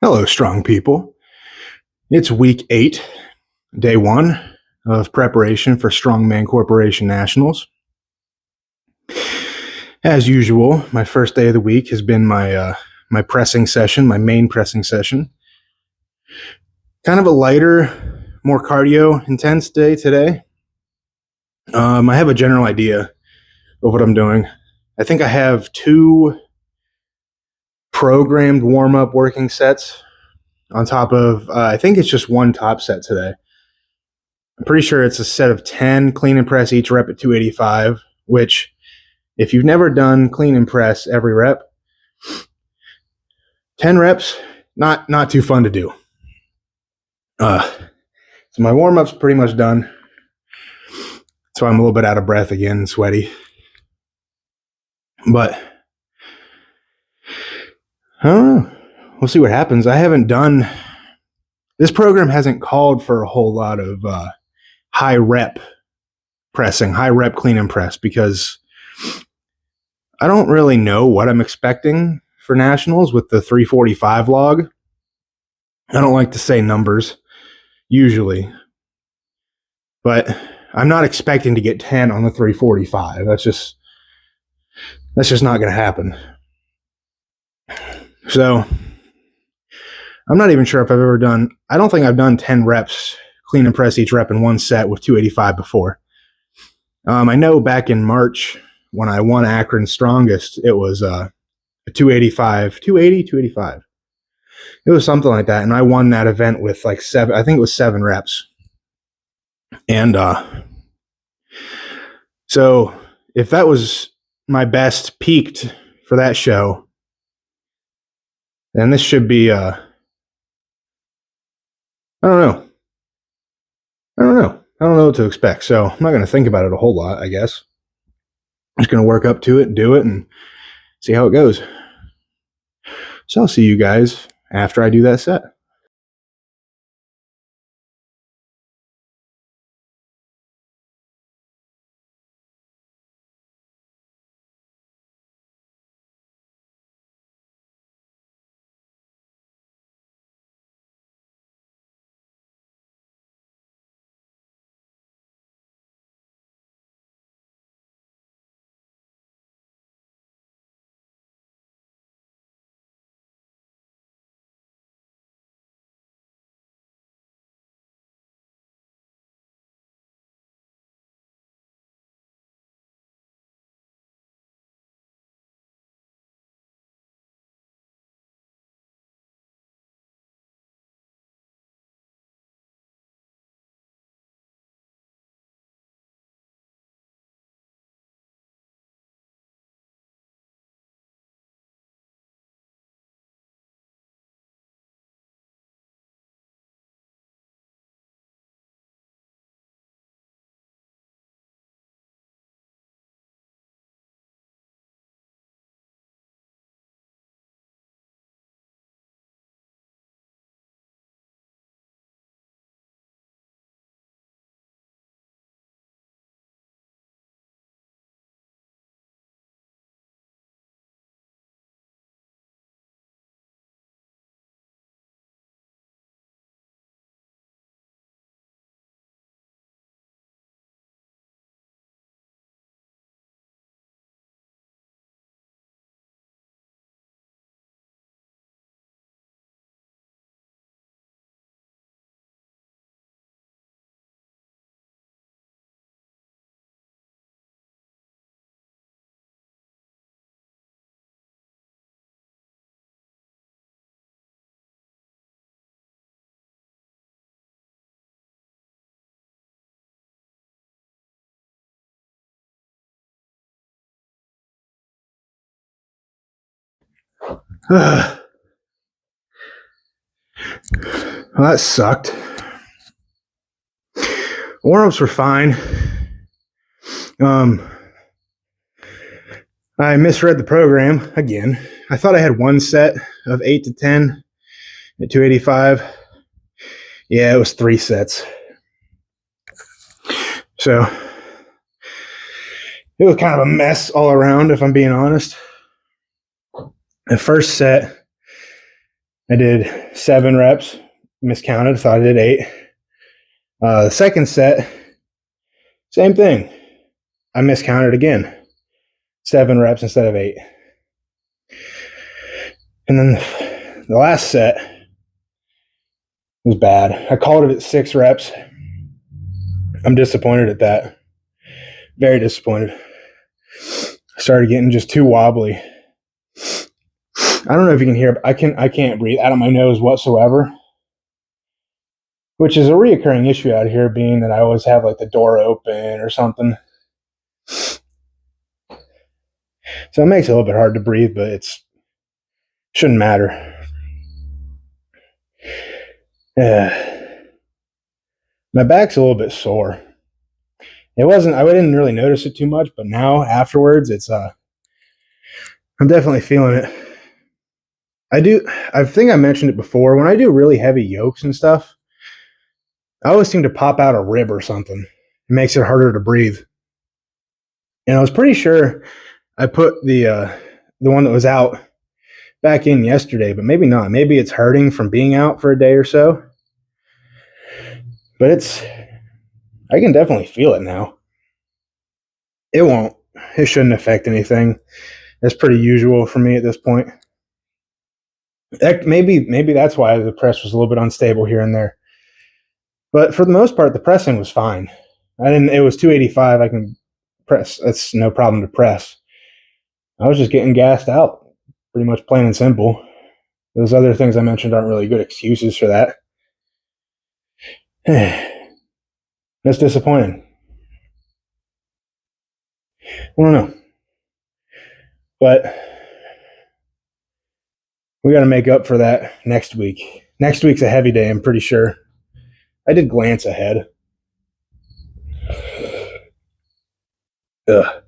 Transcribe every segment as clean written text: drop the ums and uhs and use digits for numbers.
Hello, strong people. It's week 8, day 1 of preparation for Strongman Corporation Nationals. As usual, my first day of the week has been my pressing session, my main pressing session. Kind of a lighter, more cardio intense day today. I have a general idea of what I'm doing. I think I have 2 programmed warm-up working sets on top of, I think it's just 1 top set today. I'm pretty sure it's a set of 10 clean and press each rep at 285, which if you've never done clean and press every rep, 10 reps, not too fun to do. So my warm-up's pretty much done. So I'm a little bit out of breath again and sweaty. But I don't know. We'll see what happens. This program hasn't called for a whole lot of high rep pressing, high rep clean and press, because I don't really know what I'm expecting for nationals with the 345 log. I don't like to say numbers usually, but I'm not expecting to get 10 on the 345. That's just not going to happen. So I'm not even sure if I don't think I've done 10 reps clean and press each rep in one set with 285 before. I know back in March when I won Akron's Strongest, it was a 285. It was something like that. And I won that event with like 7 reps. And so if that was my best peaked for that show, then this should be, I don't know. I don't know what to expect. So I'm not going to think about it a whole lot, I guess. I'm just going to work up to it, do it, and see how it goes. So I'll see you guys after I do that set. Well, that sucked. Warm-ups were fine. I misread the program again. I thought I had 1 set of 8 to 10 at 285. Yeah, it was 3 sets. So it was kind of a mess all around, if I'm being honest. The first set, I did 7 reps, miscounted, thought I did 8. The second set, same thing. I miscounted again, 7 reps instead of 8. And then the last set was bad. I called it at 6 reps. I'm disappointed at that. Very disappointed. I started getting just too wobbly. I don't know if you can hear, but I can't breathe out of my nose whatsoever, which is a reoccurring issue out here, being that I always have like the door open or something. So it makes it a little bit hard to breathe, but it's shouldn't matter. My back's a little bit sore. I didn't really notice it too much, but now afterwards I'm definitely feeling it. I think I mentioned it before, when I do really heavy yokes and stuff, I always seem to pop out a rib or something. It makes it harder to breathe. And I was pretty sure I put the one that was out back in yesterday, but maybe not. Maybe it's hurting from being out for a day or so. But I can definitely feel it now. It won't. It shouldn't affect anything. That's pretty usual for me at this point. Maybe that's why the press was a little bit unstable here and there. But for the most part, the pressing was fine. It was 285. I can press. That's no problem to press. I was just getting gassed out, pretty much plain and simple. Those other things I mentioned aren't really good excuses for that. That's disappointing. I don't know. But we got to make up for that next week. Next week's a heavy day, I'm pretty sure. I did glance ahead. Ugh.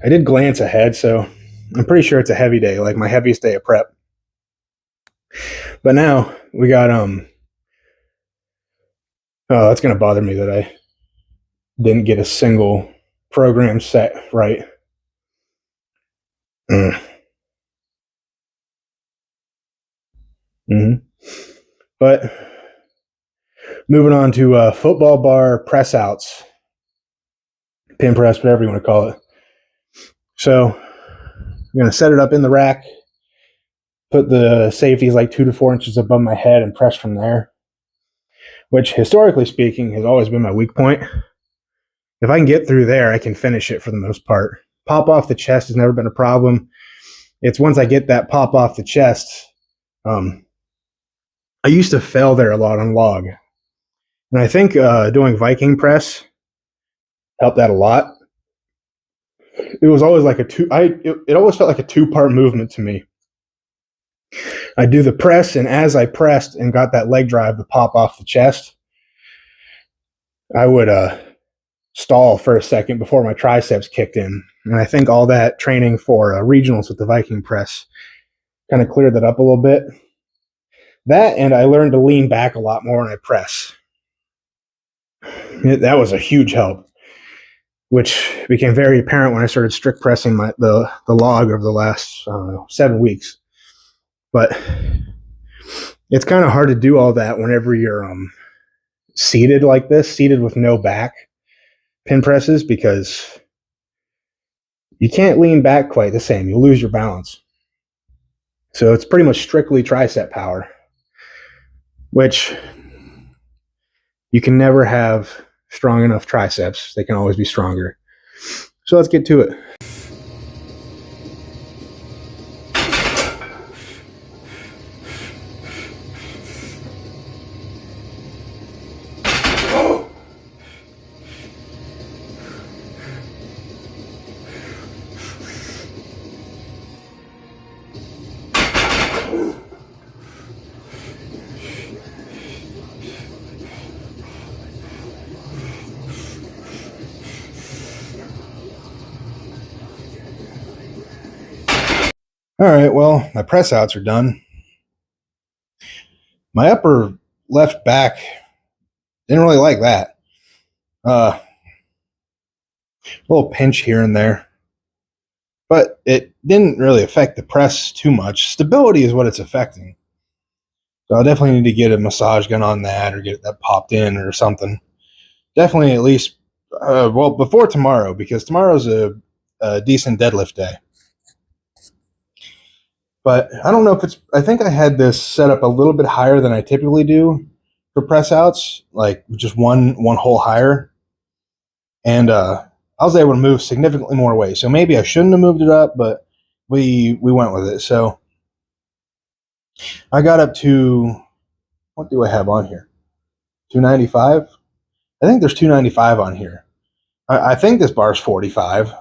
I did glance ahead, so I'm pretty sure it's a heavy day, like my heaviest day of prep. But now we got that's gonna bother me that I didn't get a single program set right. But moving on to football bar press outs, pin press, whatever you want to call it. So I'm going to set it up in the rack, put the safeties like 2 to 4 inches above my head and press from there, which historically speaking has always been my weak point. If I can get through there, I can finish it for the most part. Pop off the chest has never been a problem. It's once I get that pop off the chest, I used to fail there a lot on log. And I think doing Viking press helped that a lot. It was always like it always felt like a 2-part movement to me. I do the press, and as I pressed and got that leg drive to pop off the chest, I would stall for a second before my triceps kicked in. And I think all that training for regionals with the Viking press kind of cleared that up a little bit. That, and I learned to lean back a lot more when I press. That was a huge help, which became very apparent when I started strict pressing the log over the last, 7 weeks. But it's kind of hard to do all that whenever you're seated like this, seated with no back pin presses, because you can't lean back quite the same. You'll lose your balance. So it's pretty much strictly tricep power, which you can never have strong enough triceps. They can always be stronger. So let's get to it. All right, well, my press outs are done. My upper left back didn't really like that. A little pinch here and there, but it didn't really affect the press too much. Stability is what it's affecting. So I'll definitely need to get a massage gun on that or get that popped in or something. Definitely at least, well, before tomorrow, because tomorrow's a decent deadlift day. But I don't know if it's, I think I had this set up a little bit higher than I typically do for press outs, like just one hole higher. And I was able to move significantly more weight. So maybe I shouldn't have moved it up, but we went with it. So I got up to, what do I have on here? 295? I think there's 295 on here. I think this bar's 45.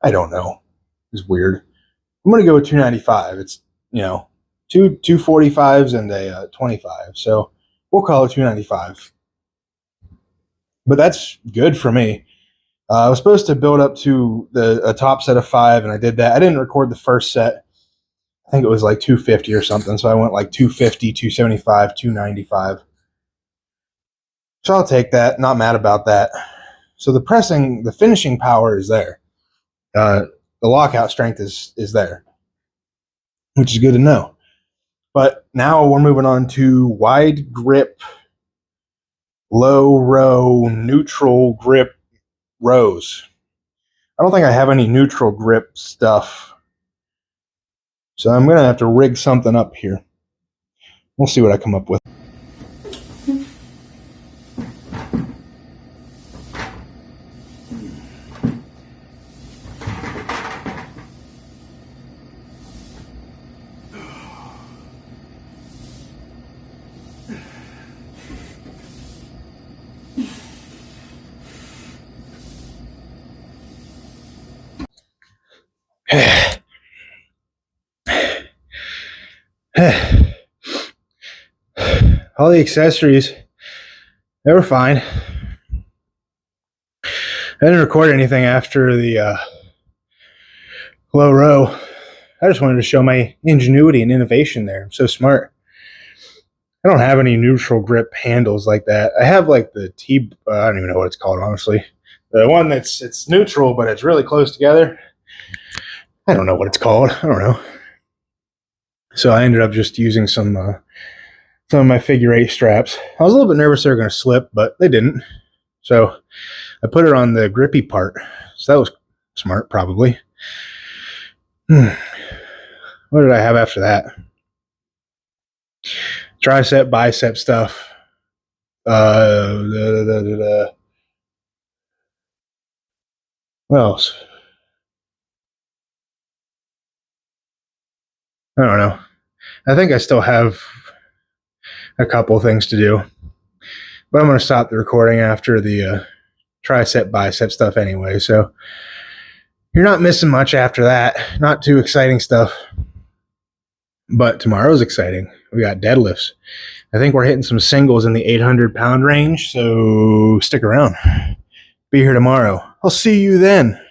I don't know. It's weird. I'm going to go with 295. It's, two 245s and a 25. So we'll call it 295. But that's good for me. I was supposed to build up to a top set of 5, and I did that. I didn't record the first set. I think it was like 250 or something. So I went like 250, 275, 295. So I'll take that. Not mad about that. So the finishing power is there. The lockout strength is there, which is good to know. But now we're moving on to wide grip, low row, neutral grip rows. I don't think I have any neutral grip stuff. So I'm going to have to rig something up here. We'll see what I come up with. All the accessories, they were fine. I didn't record anything after the low row. I just wanted to show my ingenuity and innovation there. I'm so smart. I don't have any neutral grip handles like that. I have like the I don't even know what it's called, honestly. The one it's neutral, but it's really close together. I don't know what it's called. I don't know. So I ended up just using some of my figure 8 straps. I was a little bit nervous they were going to slip, but they didn't. So I put it on the grippy part. So that was smart, probably. What did I have after that? Tricep, bicep stuff. What else? I don't know. I think I still have a couple things to do. But I'm going to stop the recording after the tricep, bicep stuff anyway. So you're not missing much after that. Not too exciting stuff. But tomorrow's exciting. We got deadlifts. I think we're hitting some singles in the 800-pound range. So stick around. Be here tomorrow. I'll see you then.